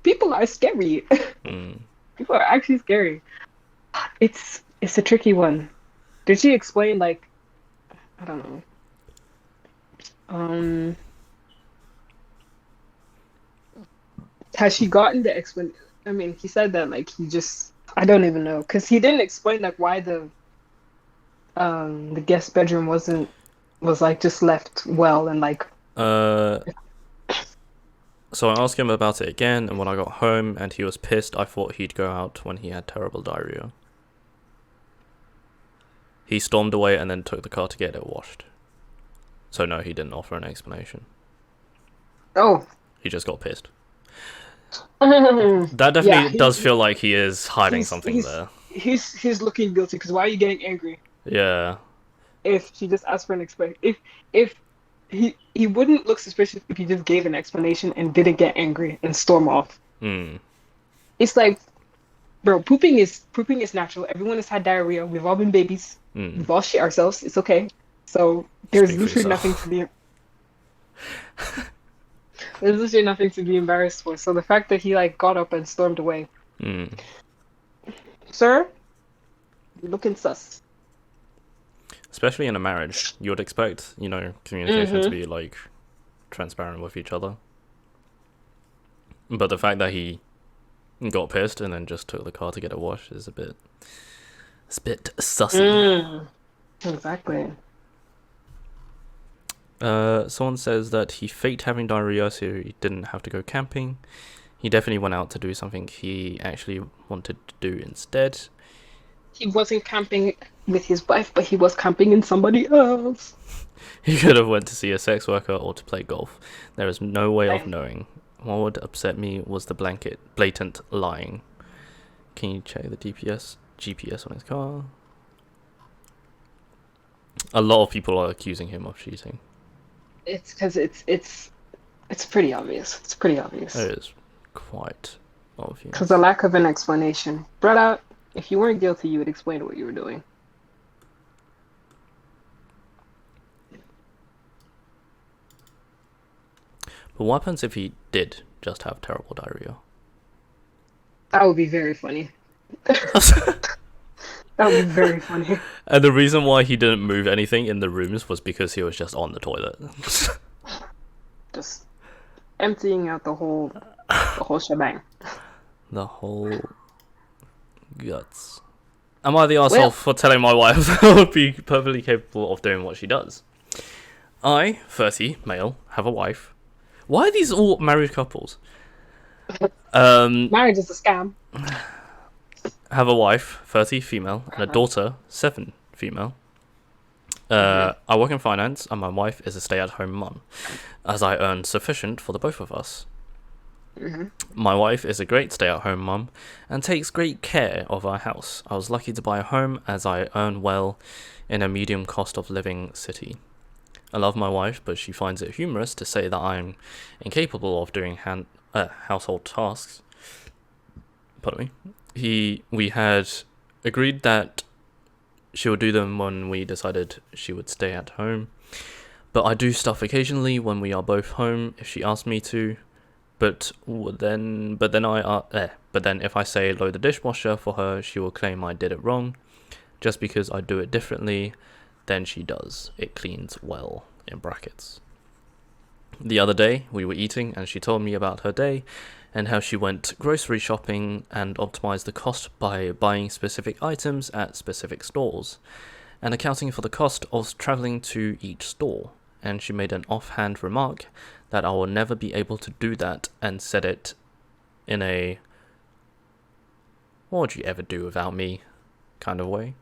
people are scary. mm. People are actually scary. It's a tricky one. Did she explain like I don't know. Um has she gotten the explanation? I mean, he said that like he just I don't even know because he didn't explain like why the guest bedroom was like just left well and like Uh, so I asked him about it again, and when I got home and he was pissed, I thought he'd go out when he had terrible diarrhea. He stormed away and then took the car to get it washed. So no, he didn't offer an explanation. oh He just got pissed. That yeah definitely does feel like he is hiding he's something he's there. he's looking guilty because why are you getting angry Yeah. if she just asked for an explanation if he wouldn't look suspicious if he just gave an explanation and didn't get angry and storm off. Hmm. It's like bro, pooping is natural. Everyone has had diarrhea. We've all been babies. Hmm. We've all shit ourselves. It's okay. So Speak for yourself. there's literally nothing to be embarrassed for. So the fact that he like got up and stormed away, Hmm. sir, you're looking sus. Especially in a marriage, you would expect, communication to Mm-hmm. be like transparent with each other. But the fact that he got pissed and then just took the car to get it washed is it's a bit sussy. Mm, exactly. Someone says that he faked having diarrhea so he didn't have to go camping. He definitely went out to do something he actually wanted to do instead. He wasn't camping with his wife, but he was camping in somebody else. He could have went to see a sex worker or to play golf. There is no way of Dang. knowing. What would upset me was the blatant lying. Can you check the GPS on his car? A lot of people are accusing him of cheating. It's because it's pretty obvious. It's pretty obvious. It is quite Because the obvious. lack of an explanation. Brother, if you weren't guilty, you would explain what you were doing. But what happens if he did just have terrible diarrhea? That would be very funny. That would be very funny. And the reason why he didn't move anything in the rooms was because he was just on the toilet. Just emptying out the whole shebang. The whole guts. Am I the asshole Well, for telling my wife that I would be perfectly capable of doing what she does? I, 30, male, have a wife. Why are these all married couples? Um, marriage is a scam. have a wife, 30, female, and a Uh-huh. daughter, 7, female. Hmm. I work in finance, and my wife is a stay-at-home mum, as I earn sufficient for the both of us. Hmm. My wife is a great stay-at-home mum and takes great care of our house. I was lucky to buy a home as I earn well in a medium cost of living city. I love my wife, but she finds it humorous to say that I'm incapable of doing household tasks. pardon me, we had agreed that she would do them when we decided she would stay at home. But I do stuff occasionally when we are both home if she asks me to. But then if I say load the dishwasher for her, she will claim I did it wrong. Just because I do it differently, then she does. It cleans well, in brackets. The other day, we were eating and she told me about her day and how she went grocery shopping and optimized the cost by buying specific items at specific stores and accounting for the cost of traveling to each store. And she made an offhand remark that I will never be able to do that and said it in a "what would you ever do without me" kind of way.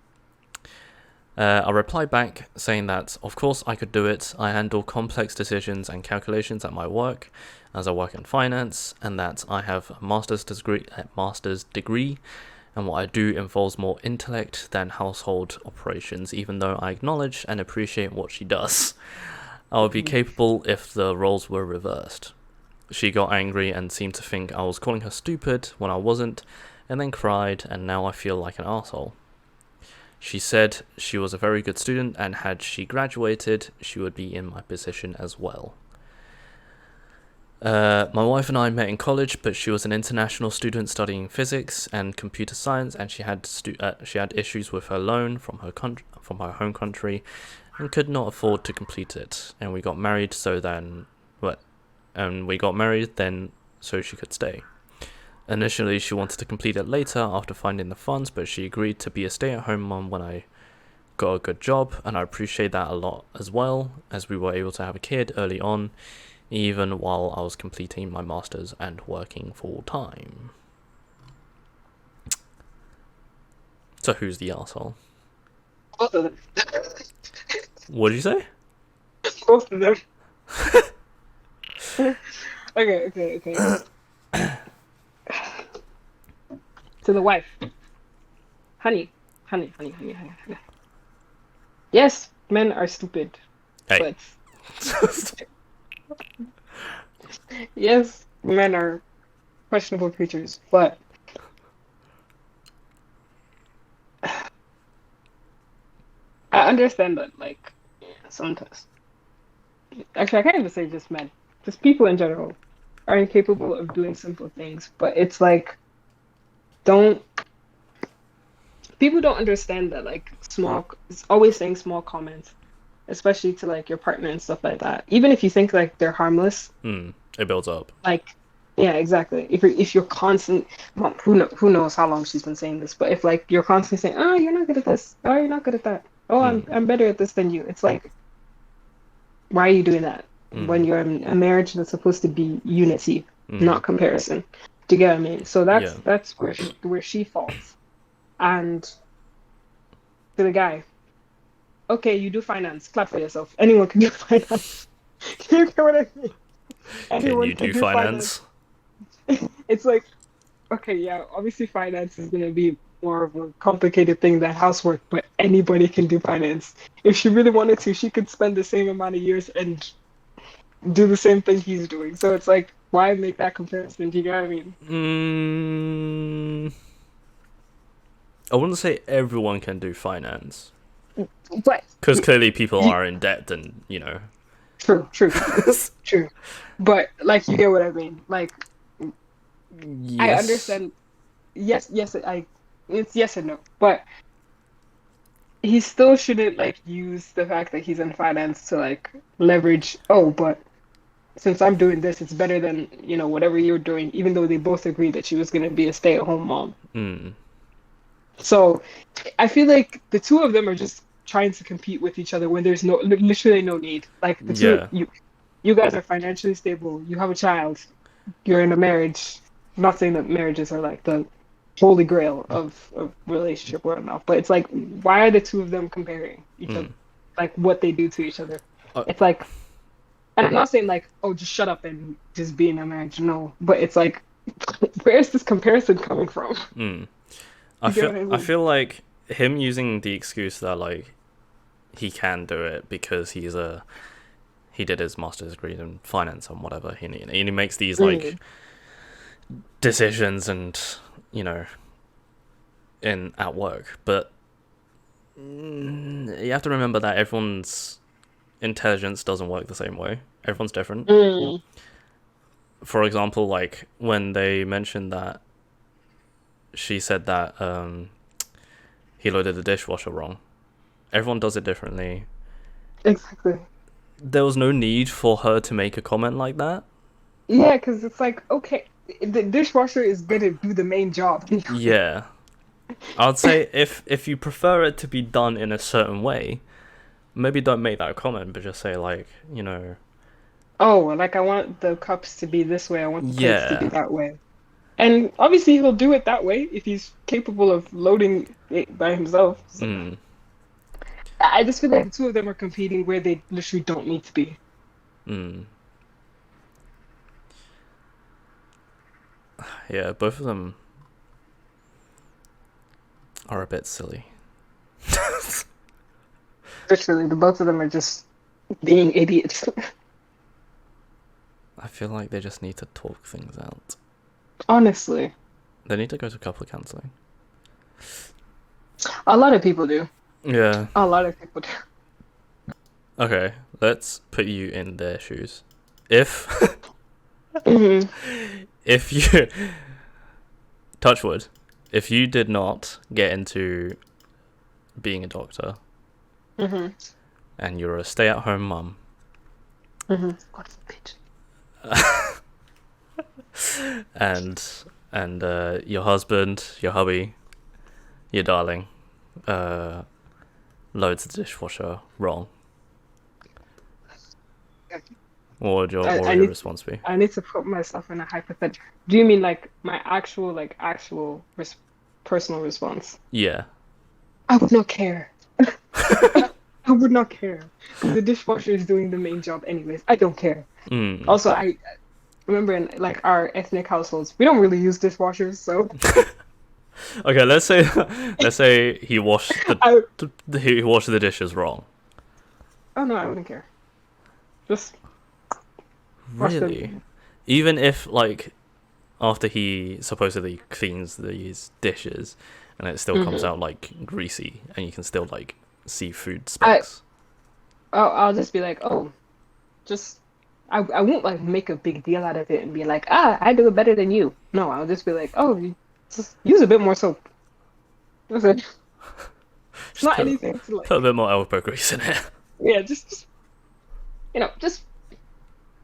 I replied back saying that of course I could do it. I handle complex decisions and calculations at my work as I work in finance, and that I have a master's degree and what I do involves more intellect than household operations, even though I acknowledge and appreciate what she does. I would be capable if the roles were reversed. She got angry and seemed to think I was calling her stupid when I wasn't, and then cried, and now I feel like an asshole. She said she was a very good student and had she graduated, she would be in my position as well. My wife and I met in college, but she was an international student studying physics and computer science, and she had issues with her loan from her home country, and could not afford to complete it. And we got married so she could stay. Initially, she wanted to complete it later after finding the funds, but she agreed to be a stay-at-home mom when I got a good job, and I appreciate that a lot as well, as we were able to have a kid early on, even while I was completing my master's and working full-time. So who's the arsehole? Both of them. What did you say? Both of them. Okay. To the wife. Honey. Yes, men are stupid. Hey. But yes, men are questionable creatures, but I understand that, like, sometimes. Actually, I can't even say just men. Just people in general are incapable of doing simple things, but it's like, people don't understand that, like, it's always saying small comments, especially to, like, your partner and stuff like that. Even if you think, like, they're harmless. It builds up. Like, yeah, exactly. If you're constant, well, who knows how long she's been saying this, but if, like, you're constantly saying, oh, you're not good at this, oh, you're not good at that, oh, I'm better at this than you. It's like, why are you doing that? When you're in a marriage that's supposed to be unity, not comparison. Do you get what I mean? So that's where she falls. And to the guy, okay, you do finance. Clap for yourself. Anyone can do finance. You get what I mean? Anyone can you do finance? It's like, okay, yeah, obviously finance is going to be more of a complicated thing than housework, but anybody can do finance. If she really wanted to, she could spend the same amount of years and do the same thing he's doing. So it's like, why make that comparison? Do you get what I mean? I wouldn't say everyone can do finance. But because clearly people are in debt and, you know. True. But, like, you get what I mean. Like, yes. I understand. Yes, it's yes and no. But he still shouldn't, like, use the fact that he's in finance to, like, leverage, oh, but since I'm doing this, it's better than, you know, whatever you're doing, even though they both agreed that she was going to be a stay-at-home mom. So I feel like the two of them are just trying to compete with each other when there's literally no need. Like, the two, you guys are financially stable, you have a child, you're in a marriage. I'm not saying that marriages are like the holy grail of relationship or enough, but it's like, why are the two of them comparing each other? Like, what they do to each other. It's like, and I'm not saying, like, oh, just shut up and just be in a marriage. No, but it's like, where's this comparison coming from? I feel like him using the excuse that, like, he can do it because he did his master's degree in finance and whatever, and he makes these like decisions and you know, in at work. But you have to remember that everyone's intelligence doesn't work the same way. Everyone's different. Mm. For example, like when they mentioned that she said that he loaded the dishwasher wrong. Everyone does it differently. Exactly. There was no need for her to make a comment like that. Yeah, because it's like, okay, the dishwasher is gonna do the main job. Yeah. I'd say if you prefer it to be done in a certain way, maybe don't make that comment, but just say like, Oh, like I want the cups to be this way, I want the plates to be yeah. that way. And obviously he'll do it that way if he's capable of loading it by himself. So Mm, I just feel like the two of them are competing where they literally don't need to be. mm. Yeah, both of them are a bit silly. Literally, the both of them are just being idiots. I feel like they just need to talk things out. Honestly, They need to go to couple counseling. a lot of people do. Yeah. A lot of people do. Okay, let's put you in their shoes. If Hmm. if you touch wood, if you did not get into being a doctor Hmm. and you're a stay-at-home mum, Hmm. God forbid. and your husband, your hubby, your darling, uh, loads the dishwasher wrong, I, what I would your need response be? I need to put myself in a hypothetical. Do you mean like my actual personal response? Yeah. I would not care. I would not care. The dishwasher is doing the main job anyways. I don't care. Mm. Also, I remember in like our ethnic households, we don't really use dishwashers, so Okay, let's say he washed I he washed the dishes wrong. oh no, I wouldn't care. Just wash Really? them. Even if like after he supposedly cleans these dishes and it still comes Hmm. out like greasy and you can still like see food I specks. I'll just be like, oh, just I won't like make a big deal out of it and be like, ah, I do it better than you. No, I'll just be like, oh, you just use a bit more soap. That's it. It's Just not anything to put a like, bit more elbow grease in it. yeah, just just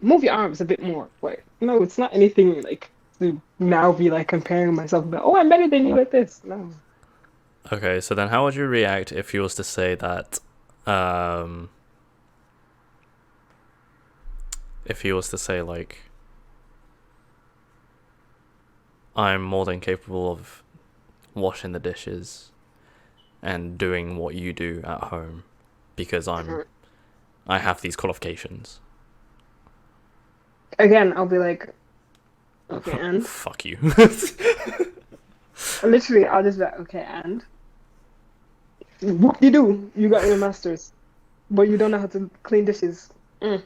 move your arms a bit more. Like, no, it's not anything like to now be like comparing myself about, oh, I'm better than you at this. No. Okay, so then how would you react if he was to say that um if he was to say like I'm more than capable of washing the dishes and doing what you do at home because Mhm. I have these qualifications. Again, I'll be like, okay, and Fuck you. literally, I'll just be like, okay, and what do you do? You got your masters, but you don't know how to clean dishes. Mm.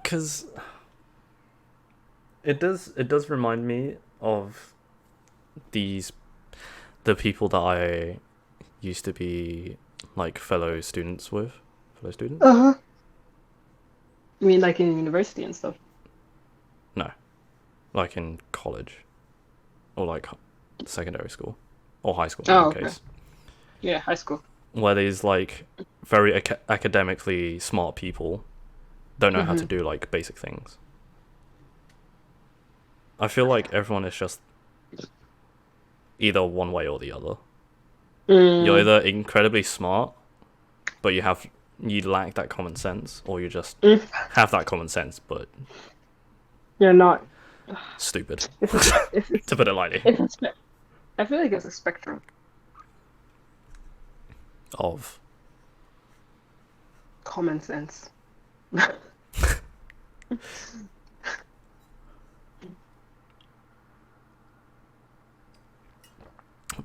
Because it does remind me of these the people that I used to be like fellow students with. Fellow students? Uh-huh. You mean like in university and stuff? No, like in college or like secondary school or high school in Oh, your okay. case, Yeah, high school. where these like very academically smart people don't know how to Hmm. do like basic things. I feel like everyone is just either one way or the other. You're Mm. either incredibly smart, but you lack that common sense, or you just Mm. have that common sense but You're not. stupid, It's a, it's to put it lightly. it's a I feel like it's a spectrum. Of Common sense.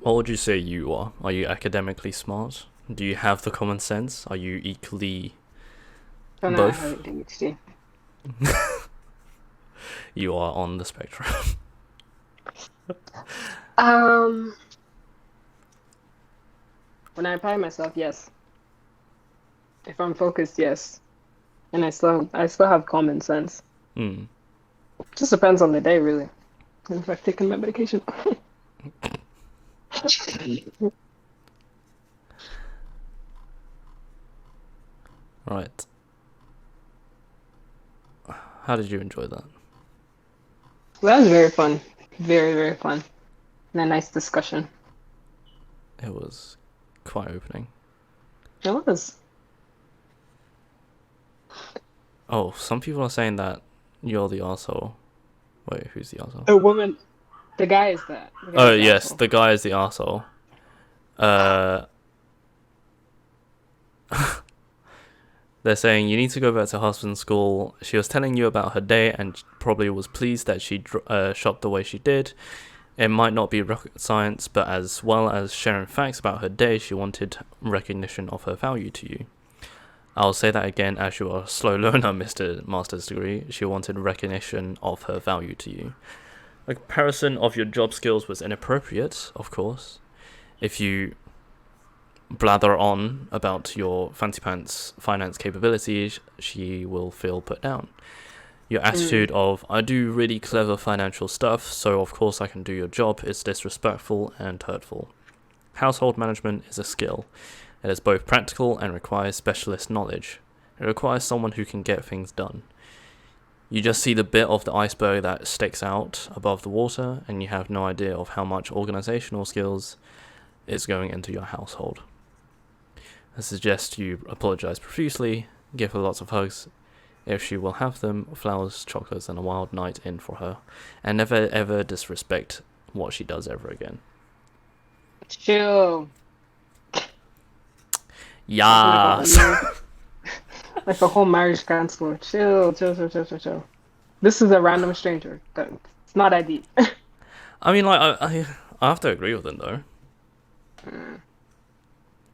what would you say you are? Are you academically smart? Do you have the common sense? Are you equally Don't know, I have both? ADHD. you are on the spectrum. Um, when I apply myself, yes. If I'm focused, yes. And I still have common sense. Hmm. Just depends on the day, really. If I've taken my medication. Right. How did you enjoy that? Well, that was very fun. Very, very fun. And a nice discussion. It was quite opening. It was. Oh, some people are saying that you're the arsehole. Wait, who's the arsehole? A woman. The guy is that. The guy Oh, is the yes, asshole. the guy is the arsehole. Uh, they're saying you need to go back to husband's school. She was telling you about her day and probably was pleased that she shopped the way she did. It might not be rocket science, but as well as sharing facts about her day, she wanted recognition of her value to you. I'll say that again, as you are a slow learner, Mr. Master's degree. She wanted recognition of her value to you. A comparison of your job skills was inappropriate, of course. If you blather on about your fancy pants finance capabilities, she will feel put down. Your attitude of, I do really clever financial stuff, so of course I can do your job, is disrespectful and hurtful. Household management is a skill. It is both practical and requires specialist knowledge. It requires someone who can get things done. You just see the bit of the iceberg that sticks out above the water, and you have no idea of how much organizational skills is going into your household. I suggest you apologize profusely, give her lots of hugs, if she will have them, flowers, chocolates, and a wild night in for her, and never ever disrespect what she does ever again. Chill. Yes. Like a whole marriage counselor. Chill, chill, chill, chill, chill, chill. This is a random stranger. It's not that deep. I mean, like, I have to agree with him, though.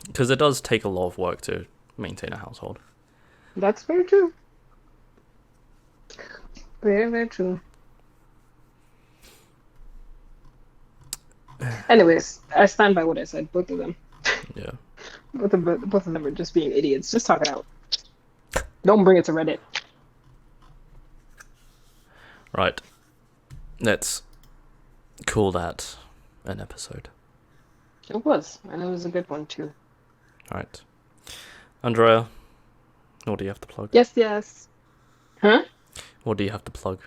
Because it does take a lot of work to maintain a household. That's very true. Very, very true. Anyways, I stand by what I said. Both of them. Yeah. Both of them are just being idiots. Just talk it out. Don't bring it to Reddit. Right. Let's call that an episode. It was, and it was a good one too. Right. Andrea, what do you have to plug? Yes, yes. Huh? What do you have to plug?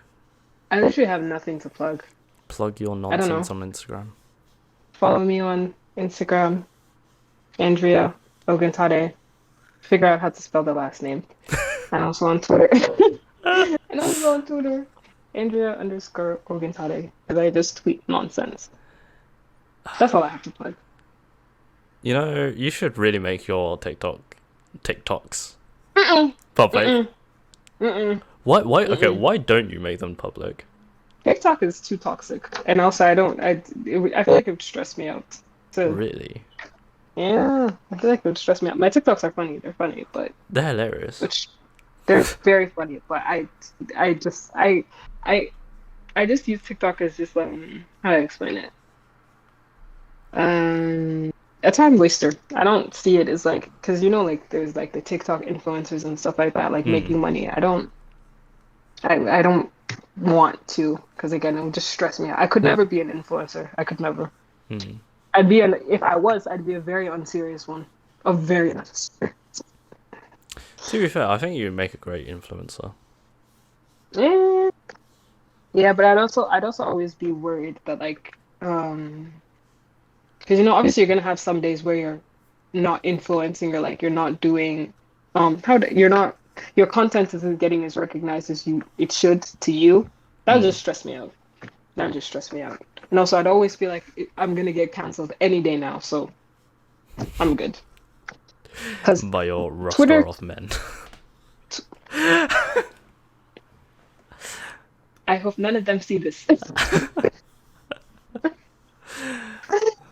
I literally have nothing to plug. Plug your I don't know. nonsense on Instagram. Follow me on Instagram, Andrea Ogantade. Figure out how to spell the last name. And also on Twitter. Andrea_Ogantade. Because I just tweet nonsense. That's all I have to plug. You know, you should really make your TikToks Mm-mm. public. Mm-mm. Mm-mm. Why? Mm-mm. Okay, why don't you make them public? TikTok is too toxic. And also, I feel like it would stress me out. Really? Yeah, I feel like it would stress me out. My TikToks are funny. They're funny, but They're hilarious. they're very funny. But I just use TikTok as just like, how do I explain it? A time waster. I don't see it as like, because like there's like the TikTok influencers and stuff like that, like making money. I don't want to, because again, it would just stress me out. I could never be an influencer. I could never. If I was, I'd be a very unserious one. A very unserious. To be fair, I think you would make a great influencer. Yeah, but I'd also always be worried that like, because obviously you're gonna have some days where you're not influencing, or like you're not doing, your content isn't getting as recognized as it should to you. That would just stress me out. And also, I'd always feel like I'm gonna get canceled any day now, so I'm good. By your roster Twitter of men. I hope none of them see this.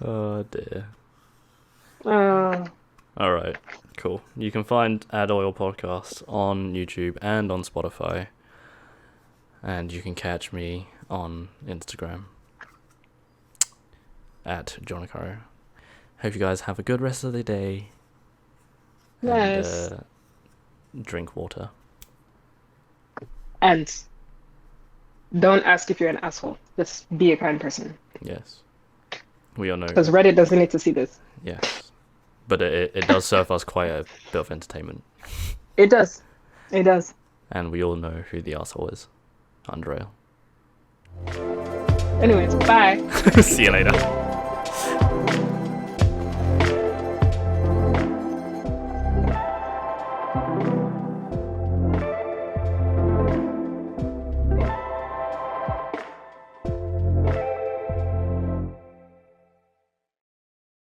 Oh dear. Uh, Alright, cool. You can find Add Oil Podcast on YouTube and on Spotify. And you can catch me on Instagram at Jonicaro. Hope you guys have a good rest of the day. Yes. And drink water. And don't ask if you're an asshole. Just be a kind person. Yes. We all know. Because Reddit doesn't need to see this. Yes. But it does serve us quite a bit of entertainment. It does. It does. And we all know who the asshole is. Andrea. Anyways, bye. See you later.